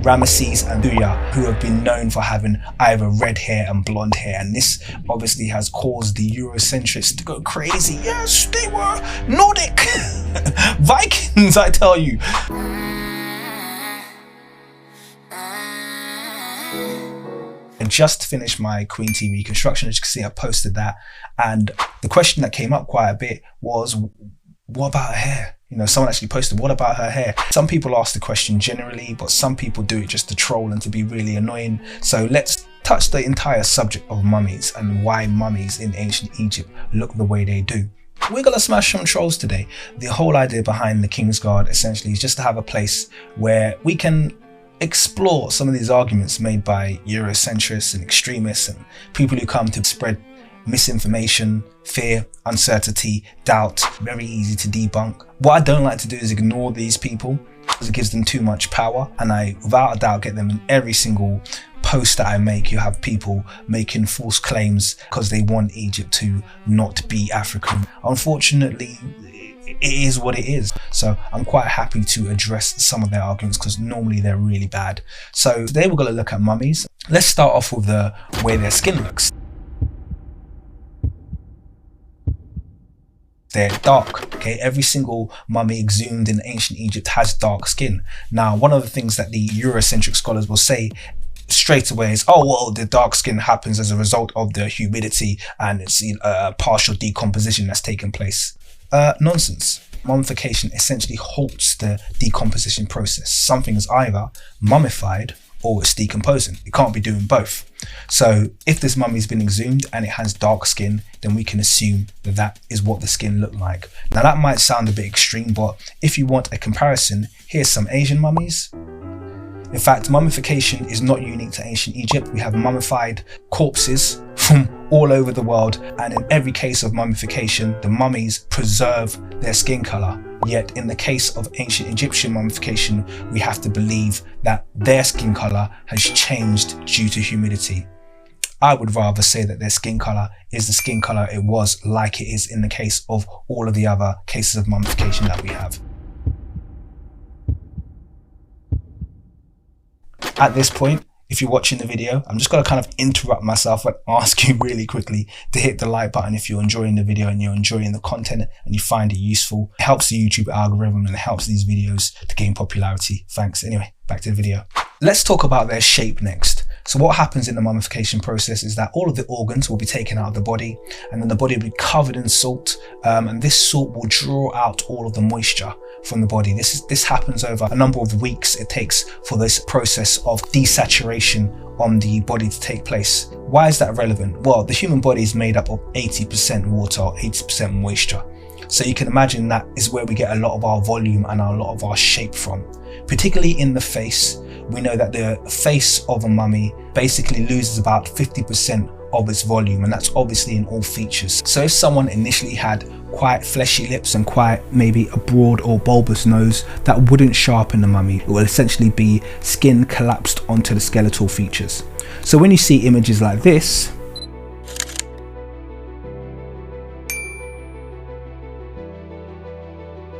Ramesses and Thuya, who have been known for having either red hair and blonde hair, and this obviously has caused the Eurocentrics to go crazy. Yes, they were Nordic Vikings, I tell you. I just finished my Queen T reconstruction. As you can see, I posted that, and the question that came up quite a bit was, what about her hair? You know, someone actually posted, what about her hair? Some people ask the question generally, but some people do it just to troll and to be really annoying. So let's touch the entire subject of mummies and why mummies in ancient Egypt look the way they do. We're gonna smash some trolls today. The whole idea behind the King's Guard essentially is just to have a place where we can explore some of these arguments made by Eurocentrics and extremists and people who come to spread misinformation, fear, uncertainty, doubt. Very easy to debunk. What I don't like to do is ignore these people, because it gives them too much power, and I without a doubt get them in every single post that I make. You have people making false claims because they want Egypt to not be African. Unfortunately, it is what it is. So I'm quite happy to address some of their arguments because normally they're really bad. So today we're going to look at mummies. Let's start off with the way their skin looks. They're dark, okay? Every single mummy exhumed in ancient Egypt has dark skin. Now, one of the things that the Eurocentric scholars will say straight away is, oh, well, the dark skin happens as a result of the humidity and it's partial decomposition that's taken place. Nonsense. Mummification essentially halts the decomposition process. Something is either mummified or it's decomposing. It can't be doing both. So if this mummy's been exhumed and it has dark skin, then we can assume that that is what the skin looked like. Now that might sound a bit extreme, but if you want a comparison, here's some Asian mummies. In fact, mummification is not unique to ancient Egypt. We have mummified corpses from all over the world, and in every case of mummification, the mummies preserve their skin color. Yet in the case of ancient Egyptian mummification, we have to believe that their skin color has changed due to humidity. I would rather say that their skin color is the skin color it was, like it is in the case of all of the other cases of mummification that we have. At this point, if you're watching the video, I'm just going to kind of interrupt myself and ask you really quickly to hit the like button if you're enjoying the video and you're enjoying the content and you find it useful. It helps the YouTube algorithm and it helps these videos to gain popularity. Thanks. Anyway, back to the video. Let's talk about their shape next. So what happens in the mummification process is that all of the organs will be taken out of the body, and then the body will be covered in salt, and this salt will draw out all of the moisture from the body. This happens over a number of weeks. It takes for this process of desaturation on the body to take place. Why is that relevant? Well, the human body is made up of 80% water or 80% moisture. So you can imagine that is where we get a lot of our volume and a lot of our shape from. Particularly in the face, we know that the face of a mummy basically loses about 50% of its volume, and that's obviously in all features. So if someone initially had quite fleshy lips and quite maybe a broad or bulbous nose, that wouldn't sharpen the mummy. It will essentially be skin collapsed onto the skeletal features. So when you see images like this,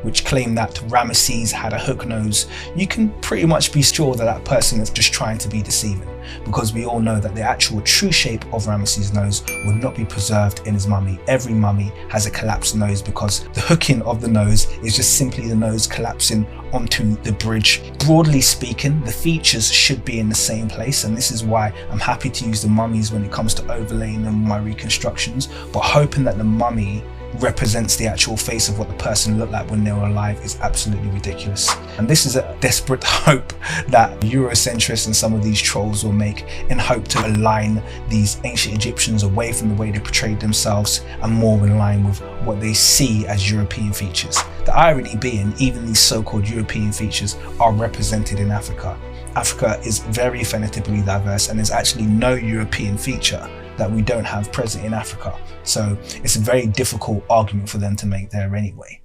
which claim that Ramesses had a hook nose, you can pretty much be sure that that person is just trying to be deceiving, because we all know that the actual true shape of Ramesses' nose would not be preserved in his mummy. Every mummy has a collapsed nose because the hooking of the nose is just simply the nose collapsing onto the bridge. Broadly speaking, the features should be in the same place, and this is why I'm happy to use the mummies when it comes to overlaying them in my reconstructions, but hoping that the mummy represents the actual face of what the person looked like when they were alive is absolutely ridiculous. And this is a desperate hope that Eurocentrists and some of these trolls will make in hope to align these ancient Egyptians away from the way they portrayed themselves and more in line with what they see as European features. The irony being, even these so-called European features are represented in Africa. Africa is very phenotypically diverse, and there's actually no European feature that we don't have present in Africa. So it's a very difficult argument for them to make there anyway.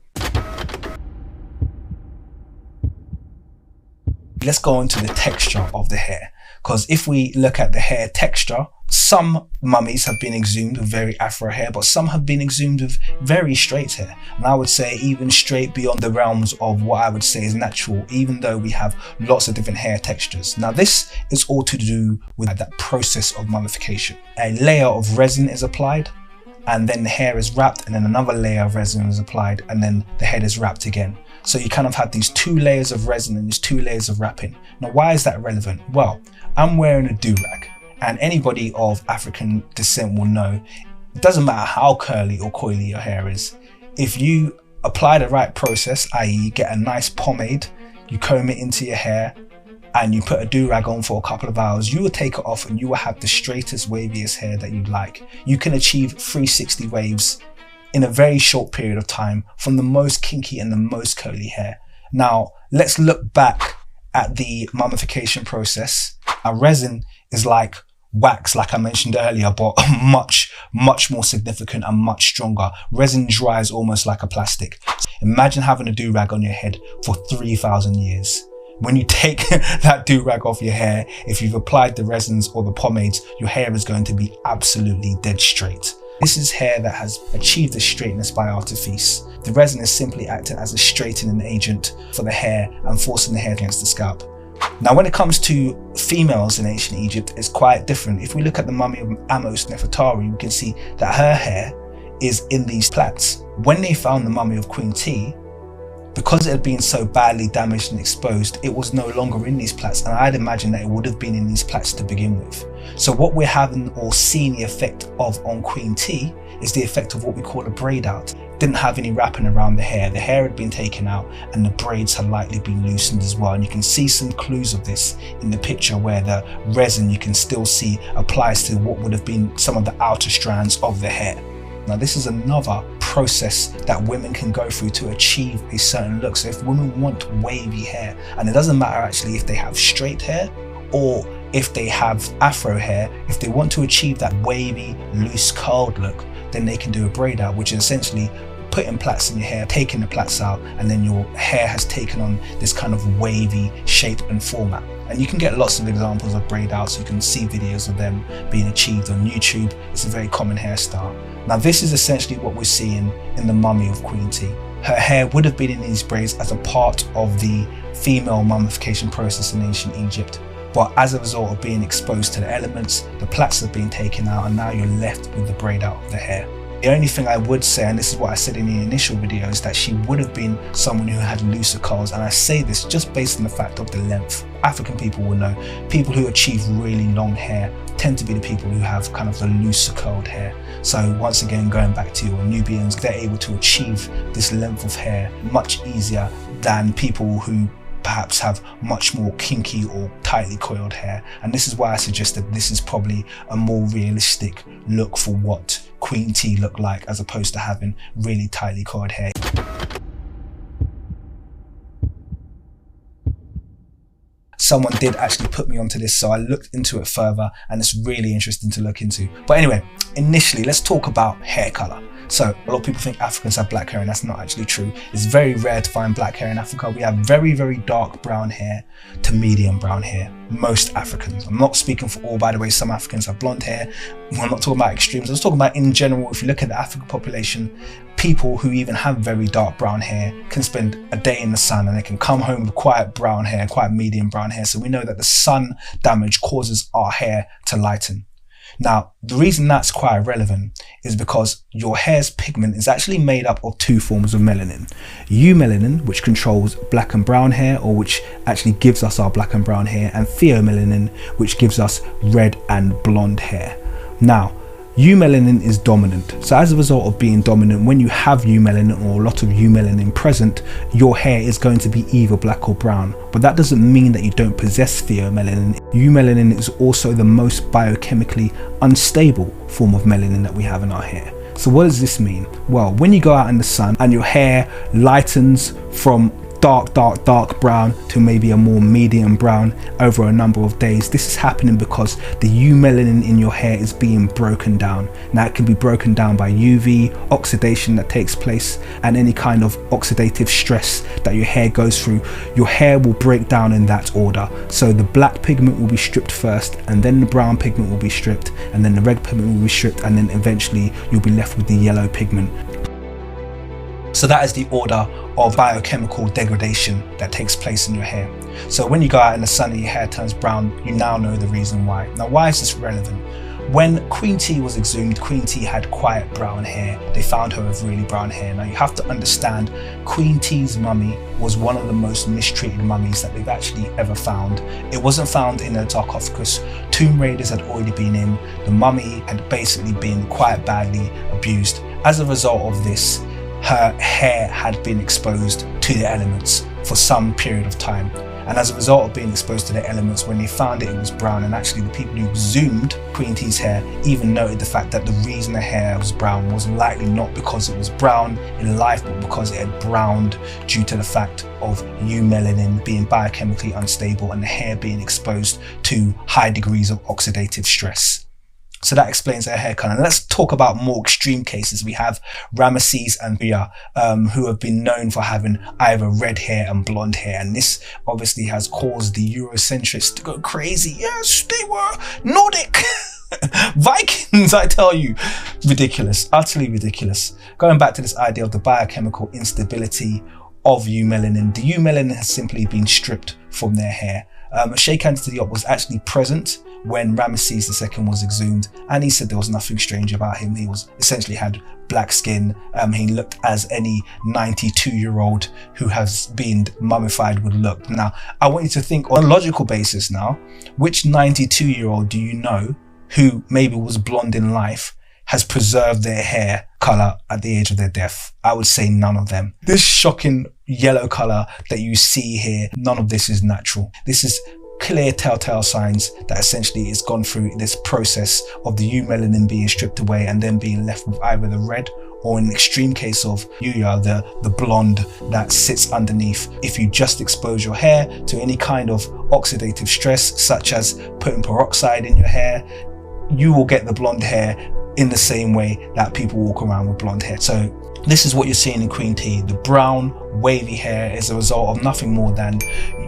Let's go on to the texture of the hair, because if we look at the hair texture Some mummies have been exhumed with very afro hair, but some have been exhumed with very straight hair. And I would say even straight beyond the realms of what I would say is natural, even though we have lots of different hair textures. Now this is all to do with that process of mummification. A layer of resin is applied, and then the hair is wrapped, and then another layer of resin is applied, and then the head is wrapped again. So you kind of have these 2 layers of resin and these 2 layers of wrapping. Now why is that relevant? Well, I'm wearing a do-rag. And anybody of African descent will know, it doesn't matter how curly or coily your hair is. If you apply the right process, i.e. you get a nice pomade, you comb it into your hair, and you put a do-rag on for a couple of hours, you will take it off and you will have the straightest, waviest hair that you'd like. You can achieve 360 waves in a very short period of time from the most kinky and the most curly hair. Now, let's look back at the mummification process. A resin is like wax, like I mentioned earlier, but much more significant and much stronger. Resin dries almost like a plastic. Imagine having a do-rag on your head for 3,000 years. When you take that do-rag off your hair, if you've applied the resins or the pomades, your hair is going to be absolutely dead straight. This is hair that has achieved the straightness by artifice. The resin is simply acting as a straightening agent for the hair and forcing the hair against the scalp. Now, when it comes to females in ancient Egypt, it's quite different. If we look at the mummy of Amos Nefertari, we can see that her hair is in these plaits. When they found the mummy of Queen T, because it had been so badly damaged and exposed, it was no longer in these plaits, and I'd imagine that it would have been in these plaits to begin with. So what we're having or seeing the effect of on Queen T is the effect of what we call a braid out. Didn't have any wrapping around the hair had been taken out, and the braids had likely been loosened as well. And you can see some clues of this in the picture where the resin, you can still see, applies to what would have been some of the outer strands of the hair. Now this is another process that women can go through to achieve a certain look. So if women want wavy hair, and it doesn't matter actually if they have straight hair or if they have afro hair, if they want to achieve that wavy, loose, curled look, then they can do a braid out, which is essentially putting plaits in your hair, taking the plaits out, and then your hair has taken on this kind of wavy shape and format. And you can get lots of examples of braid outs. You can see videos of them being achieved on YouTube. It's a very common hairstyle. Now this is essentially what we're seeing in the mummy of Queen T. Her hair would have been in these braids as a part of the female mummification process in ancient Egypt. But as a result of being exposed to the elements, the plaits have been taken out, and now you're left with the braid out of the hair. The only thing I would say, and this is what I said in the initial video, is that she would have been someone who had looser curls, and I say this just based on the fact of the length. African people will know, people who achieve really long hair tend to be the people who have kind of the looser curled hair. So once again, going back to your Nubians, they're able to achieve this length of hair much easier than people who perhaps have much more kinky or tightly coiled hair. And this is why I suggested this is probably a more realistic look for what Queen T looked like, as opposed to having really tightly coiled hair. Someone did actually put me onto this, so I looked into it further, and it's really interesting to look into. But anyway, initially, let's talk about hair color. So a lot of people think Africans have black hair, and that's not actually true. It's very rare to find black hair in Africa. We have very, very dark brown hair to medium brown hair, most Africans. I'm not speaking for all, by the way. Some Africans have blonde hair. We're not talking about extremes. I was talking about in general. If you look at the African population, people who even have very dark brown hair can spend a day in the sun and they can come home with quite brown hair, quite medium brown hair. So we know that the sun damage causes our hair to lighten. Now, the reason that's quite relevant is because your hair's pigment is actually made up of 2 forms of melanin. Eumelanin, which controls black and brown hair, or which actually gives us our black and brown hair, and pheomelanin, which gives us red and blonde hair. Now, eumelanin is dominant. So as a result of being dominant, when you have eumelanin or a lot of eumelanin present, your hair is going to be either black or brown. But that doesn't mean that you don't possess pheomelanin. Eumelanin is also the most biochemically unstable form of melanin that we have in our hair. So what does this mean? Well, when you go out in the sun and your hair lightens from dark brown to maybe a more medium brown over a number of days. This is happening because the eumelanin in your hair is being broken down. Now it can be broken down by UV oxidation that takes place and any kind of oxidative stress that your hair goes through. Your hair will break down in that order. So the black pigment will be stripped first, and then the brown pigment will be stripped, and then the red pigment will be stripped, and then eventually you'll be left with the yellow pigment. So that is the order of biochemical degradation that takes place in your hair. So when you go out in the sun and your hair turns brown, you now know the reason why. Now, why is this relevant? When Queen T was exhumed, Queen T had quiet brown hair. They found her with really brown hair. Now you have to understand, Queen T's mummy was one of the most mistreated mummies that they've actually ever found. It wasn't found in a sarcophagus. Tomb raiders had already been in. The mummy had basically been quite badly abused. As a result of this, her hair had been exposed to the elements for some period of time. And as a result of being exposed to the elements, when they found it, it was brown. And actually the people who exhumed Queen T's hair even noted the fact that the reason the hair was brown was likely not because it was brown in life, but because it had browned due to the fact of eumelanin being biochemically unstable and the hair being exposed to high degrees of oxidative stress. So that explains their hair color. And let's talk about more extreme cases. We have Ramesses and Rhea, who have been known for having either red hair and blonde hair. And this obviously has caused the Eurocentrics to go crazy. Yes, they were Nordic Vikings, I tell you. Ridiculous, utterly ridiculous. Going back to this idea of the biochemical instability of eumelanin, the eumelanin has simply been stripped from their hair. Sheikh Anta Diop was actually present when Ramesses II was exhumed, and he said there was nothing strange about him. He was essentially had black skin. He looked as any 92-year-old who has been mummified would look. Now, I want you to think on a logical basis now, which 92-year-old do you know who maybe was blonde in life has preserved their hair color at the age of their death? I would say none of them. This shocking yellow color that you see here, none of this is natural. This is clear telltale signs that essentially it's gone through this process of the eumelanin being stripped away and then being left with either the red or, in the extreme case of Yuya, the blonde that sits underneath. If you just expose your hair to any kind of oxidative stress, such as putting peroxide in your hair, you will get the blonde hair in the same way that people walk around with blonde hair. So this is what you're seeing in Queen T. The brown, wavy hair is a result of nothing more than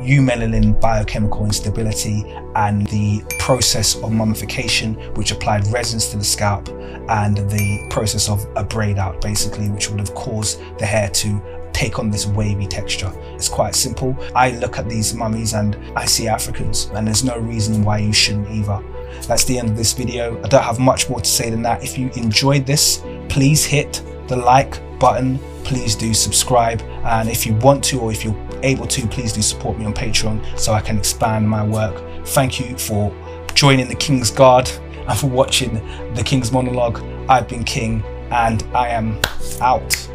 eumelanin biochemical instability and the process of mummification, which applied resins to the scalp, and the process of a braid out, basically, which would have caused the hair to take on this wavy texture. It's quite simple. I look at these mummies and I see Africans, and there's no reason why you shouldn't either. That's the end of this video. I don't have much more to say than that. If you enjoyed this, please hit the like button. Please do subscribe, and if you want to, or if you're able to, please do support me on Patreon so I can expand my work. Thank you for joining the King's Guard and for watching the King's Monologue. I've been King, and I am out.